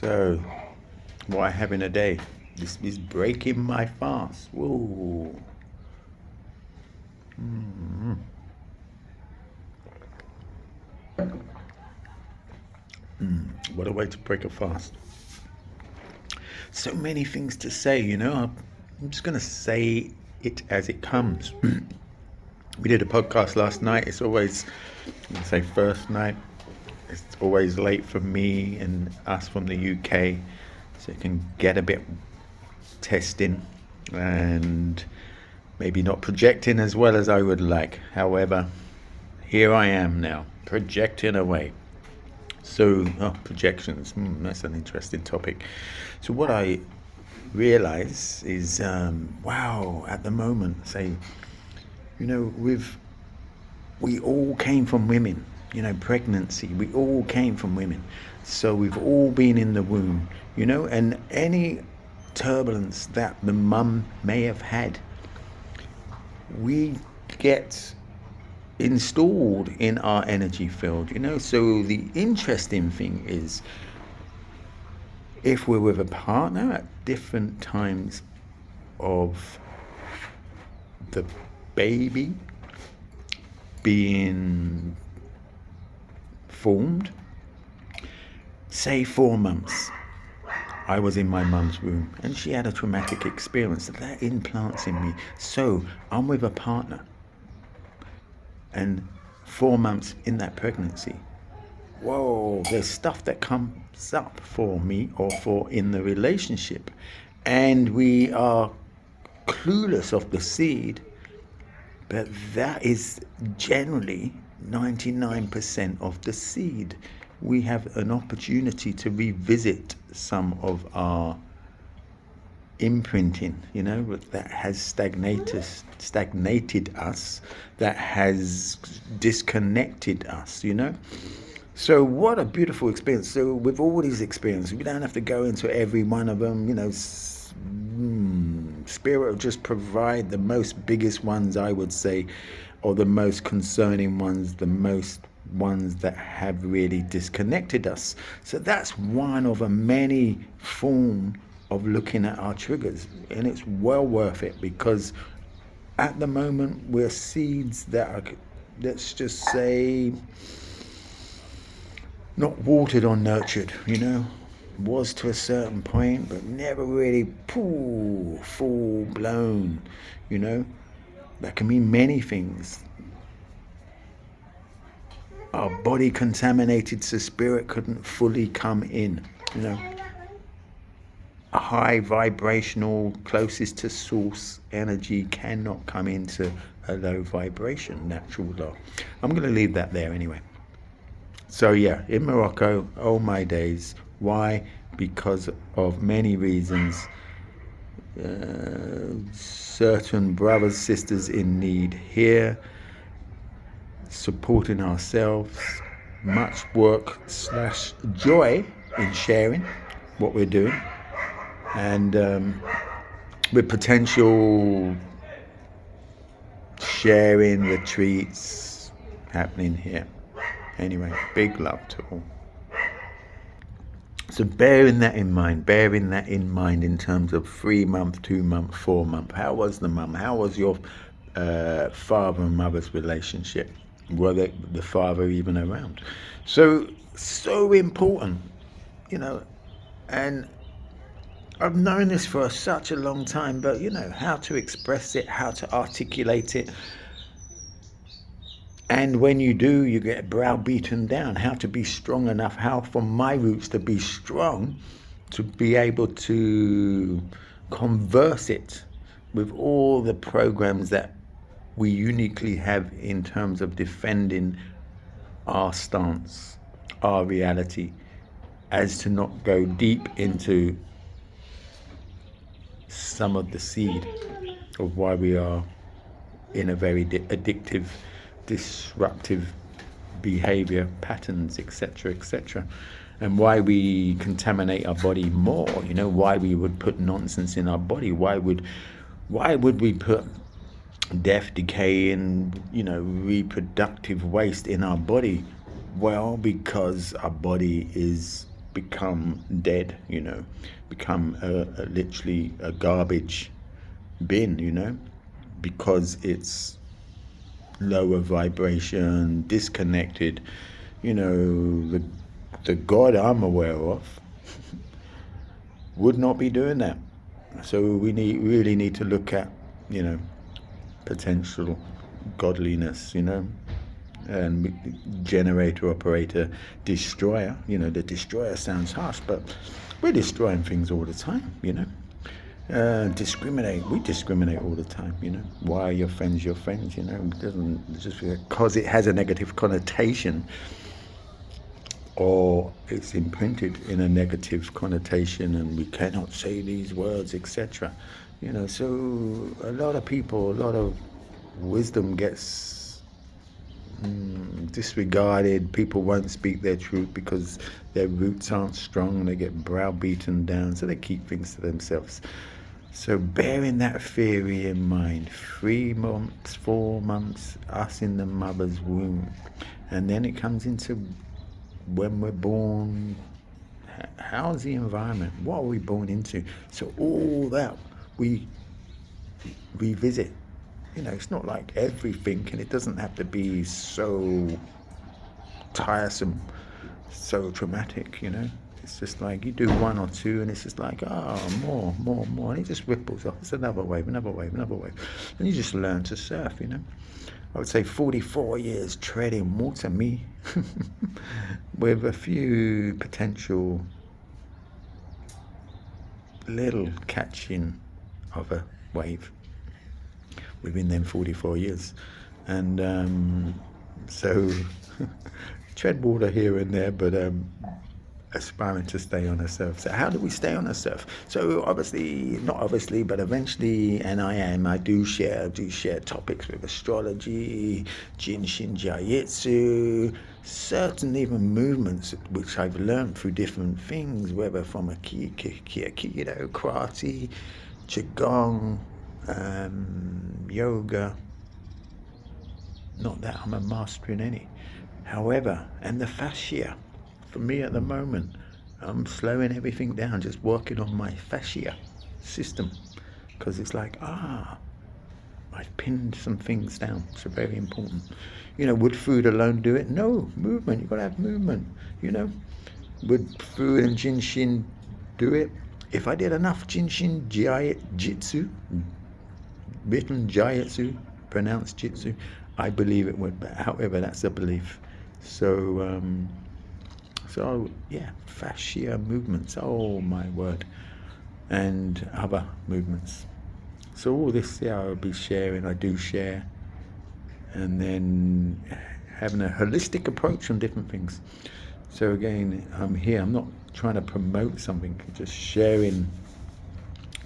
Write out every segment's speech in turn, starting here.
So, what I have in a day. This is breaking my fast. Whoa. What a way to break a fast. So many things to say, I'm just going to say it as it comes. We did a podcast last night. It's always, I'm gonna say first night. It's always late for me and us from the UK. So it can get a bit testing and maybe not projecting as well as I would like. However, here I am now, projecting away. So, projections, that's an interesting topic. So, what I realize is, wow, at the moment, we all came from women, pregnancy, we all came from women. So, we've all been in the womb, and any turbulence that the mum may have had, we get installed in our energy field, So the interesting thing is, if we're with a partner at different times of the baby being formed, say 4 months, I was in my mum's womb and she had a traumatic experience that implants in me. So I'm with a partner, and 4 months in that pregnancy, whoa, there's stuff that comes up for me or for in the relationship, and we are clueless of the seed, but that is generally 99% of the seed. We have an opportunity to revisit some of our imprinting, that has stagnated us, that has disconnected us, So what a beautiful experience. So with all these experiences, we don't have to go into every one of them, Spirit will just provide the most biggest ones, I would say, or the most concerning ones, the most ones that have really disconnected us. So that's one of a many form of looking at our triggers, and it's well worth it, because at the moment we're seeds that are, let's just say, not watered or nurtured, was to a certain point, but never really full blown, that can mean many things. Our body contaminated, so spirit couldn't fully come in, A high vibrational, closest to source energy cannot come into a low vibration, natural law. I'm going to leave that there anyway. So yeah, in Morocco, oh my days. Why? Because of many reasons. Certain brothers, sisters in need here, supporting ourselves, much work / joy in sharing what we're doing, and with potential sharing retreats happening here. Anyway, big love to all. So bearing that in mind in terms of 3 month, 2 month, 4 month, how was the mum? How was your father and mother's relationship? Were the father even around? So important, and I've known this for such a long time, but how to express it, how to articulate it. And when you do, you get browbeaten down. How to be strong enough, how for my roots to be strong, to be able to converse it with all the programs that we uniquely have in terms of defending our stance, our reality, as to not go deep into some of the seed of why we are in a very addictive, disruptive behavior patterns, etc., and why we contaminate our body more. Why we would put nonsense in our body. Why would we put death, decay, and reproductive waste in our body? Well, because our body is become dead, become literally a garbage bin, because it's lower vibration, disconnected. The God I'm aware of would not be doing that. So we really need to look at, potential godliness, and generator, operator, destroyer. The destroyer sounds harsh, but we're destroying things all the time, discriminate. We discriminate all the time, Why are your friends your friends? It doesn't, just because it has a negative connotation, or it's imprinted in a negative connotation, and we cannot say these words, etc. So a lot of people, a lot of wisdom gets disregarded. People won't speak their truth because their roots aren't strong. They get browbeaten down, so they keep things to themselves. So bearing that theory in mind, 3 months, 4 months, us in the mother's womb, and then it comes into when we're born, how's the environment? What are we born into? So all that we revisit. It's not like everything, and it doesn't have to be so tiresome, so traumatic, It's just like you do 1 or 2, and it's just like, more, and it just ripples off. It's another wave, and you just learn to surf, I would say 44 years treading water, me, with a few potential little catching of a wave within them 44 years. And so tread water here and there, but aspiring to stay on the surf. So how do we stay on the surf? So but eventually, and I do share topics with astrology, Jinshin Jiu-Jitsu, certain even movements which I've learned through different things, whether from a Kido, karate, Qigong, yoga. Not that I'm a master in any. However, and the fascia. For me at the moment, I'm slowing everything down, just working on my fascia system, because it's like, I've pinned some things down. So very important. Would food alone do it? No, movement. You've got to have movement. Would food and Jinshin do it? If I did enough Jinshin Jiu-Jitsu, written Jiu-Jitsu, pronounced Jitsu, I believe it would. But however, that's a belief. So yeah, fascia movements, oh my word, and other movements. So all this, I'll be sharing, I do share, and then having a holistic approach on different things. So again, I'm here, I'm not trying to promote something, just sharing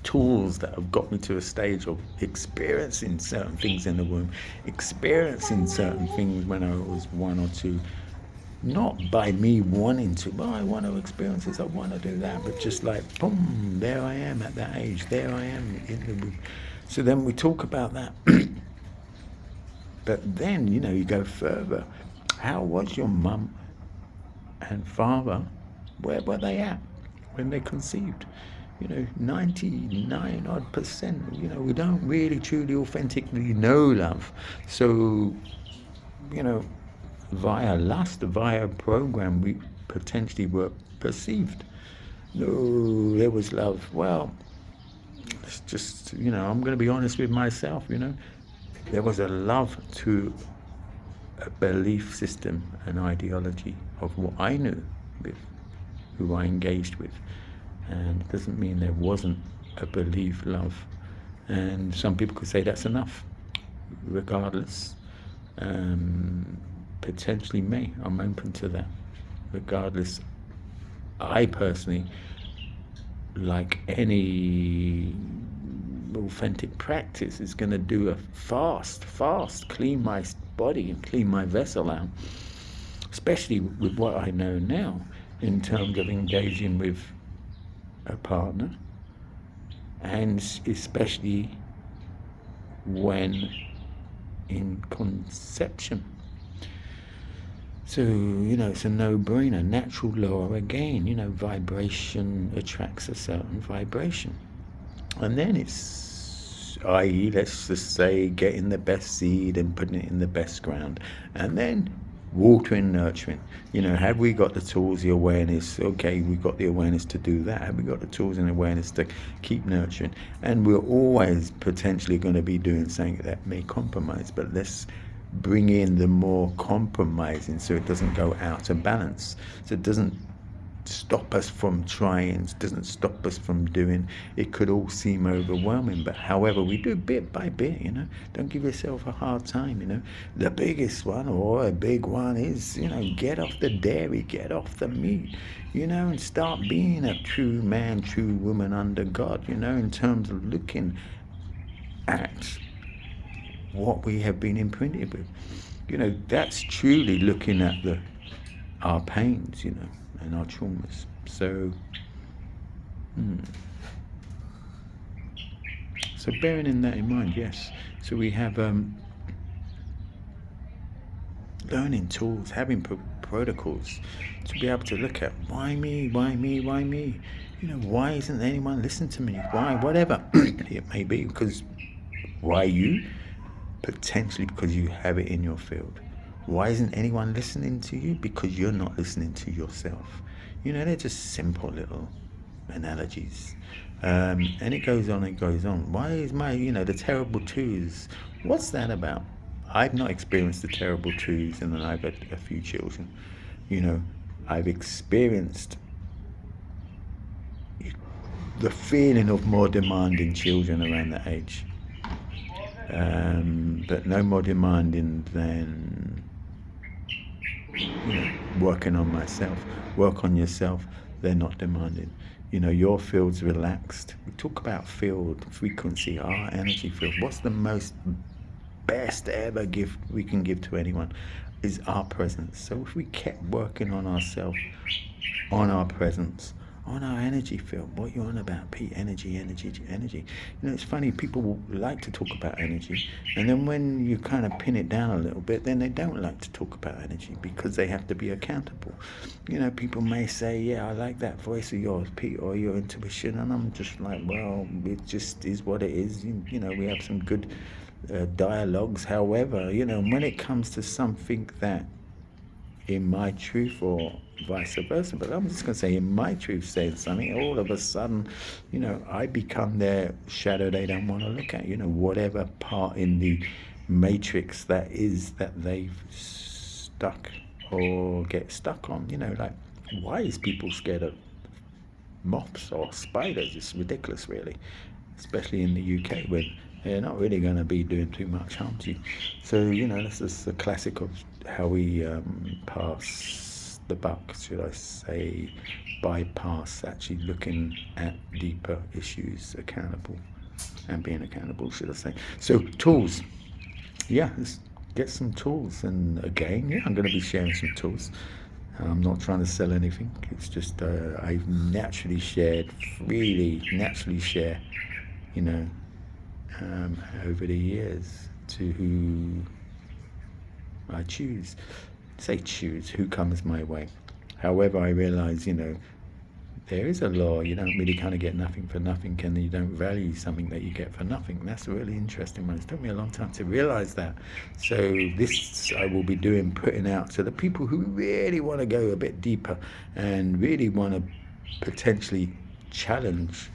tools that have got me to a stage of experiencing certain things in the womb, experiencing certain things when I was 1 or 2, not by me wanting to, I want to experience this, I want to do that, but just like, boom, there I am at that age, there I am in the womb. So then we talk about that. But then, you go further. How was your mum and father? Where were they at when they conceived? 99 odd %. We don't really truly authentically know love. So, via lust, via program, we potentially were perceived. No, there was love. Well, it's just, I'm going to be honest with myself, there was a love to a belief system, an ideology of what I knew, with who I engaged with. And it doesn't mean there wasn't a belief, love. And some people could say that's enough. Regardless, potentially me, I'm open to that. Regardless, I personally, like any authentic practice, is going to do a fast, clean my body and clean my vessel out, especially with what I know now in terms of engaging with a partner, and especially when in conception. So, it's a no-brainer. Natural law again, vibration attracts a certain vibration. And then it's, i.e., let's just say, getting the best seed and putting it in the best ground. And then watering, nurturing. Have we got the tools, the awareness? Okay, we've got the awareness to do that. Have we got the tools and awareness to keep nurturing? And we're always potentially going to be doing something that may compromise, but let's bring in the more compromising so it doesn't go out of balance. So it doesn't stop us from trying, doesn't stop us from doing. It could all seem overwhelming, but however, we do bit by bit. Don't give yourself a hard time. The biggest one, or a big one, is get off the dairy, get off the meat, and start being a true man, true woman under God, in terms of looking at what we have been imprinted with. That's truly looking at our pains, and our traumas. So, so bearing in that in mind, yes. So we have learning tools, having protocols to be able to look at why me, why me, why me. Why isn't anyone listening to me? Why, whatever it may be. Because why you? Potentially because you have it in your field. Why isn't anyone listening to you? Because you're not listening to yourself. They're just simple little analogies. And it goes on and goes on. Why is the terrible twos? What's that about? I've not experienced the terrible twos, and then I've had a few children. I've experienced the feeling of more demanding children around that age. But no more demanding than working on myself. Work on yourself. They're not demanding. Your field's relaxed. We talk about field frequency, our energy field. What's the most best ever gift we can give to anyone is our presence. So if we kept working on ourselves, on our presence, on our energy field. What you on about, Pete? Energy. It's funny, people like to talk about energy, and then when you kind of pin it down a little bit, then they don't like to talk about energy because they have to be accountable. People may say, yeah, I like that voice of yours, Pete, or your intuition, and I'm just like, well, it just is what it is. We have some good dialogues. However, when it comes to something that in my truth or vice versa, but I'm just going to say in my truth saying something, all of a sudden, I become their shadow they don't want to look at, whatever part in the matrix that is that they've stuck or get stuck on, like, why is people scared of moths or spiders? It's ridiculous, really, especially in the UK when they're not really going to be doing too much harm to you. So, this is the classic of how we pass the buck, should I say, bypass actually looking at deeper issues, accountable, and being accountable, should I say. So, tools. Yeah, let's get some tools. And again, yeah, I'm going to be sharing some tools. I'm not trying to sell anything. It's just I've naturally share, over the years to who I choose. Say choose, who comes my way. However, I realize, there is a law. You don't really kind of get nothing for nothing, and you don't value something that you get for nothing. And that's a really interesting one. It's took me a long time to realize that. So this I will be putting out to the people who really want to go a bit deeper and really want to potentially challenge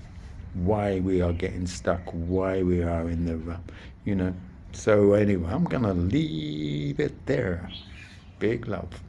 why we are getting stuck, why we are in the rut, So anyway, I'm going to leave it there. Big love.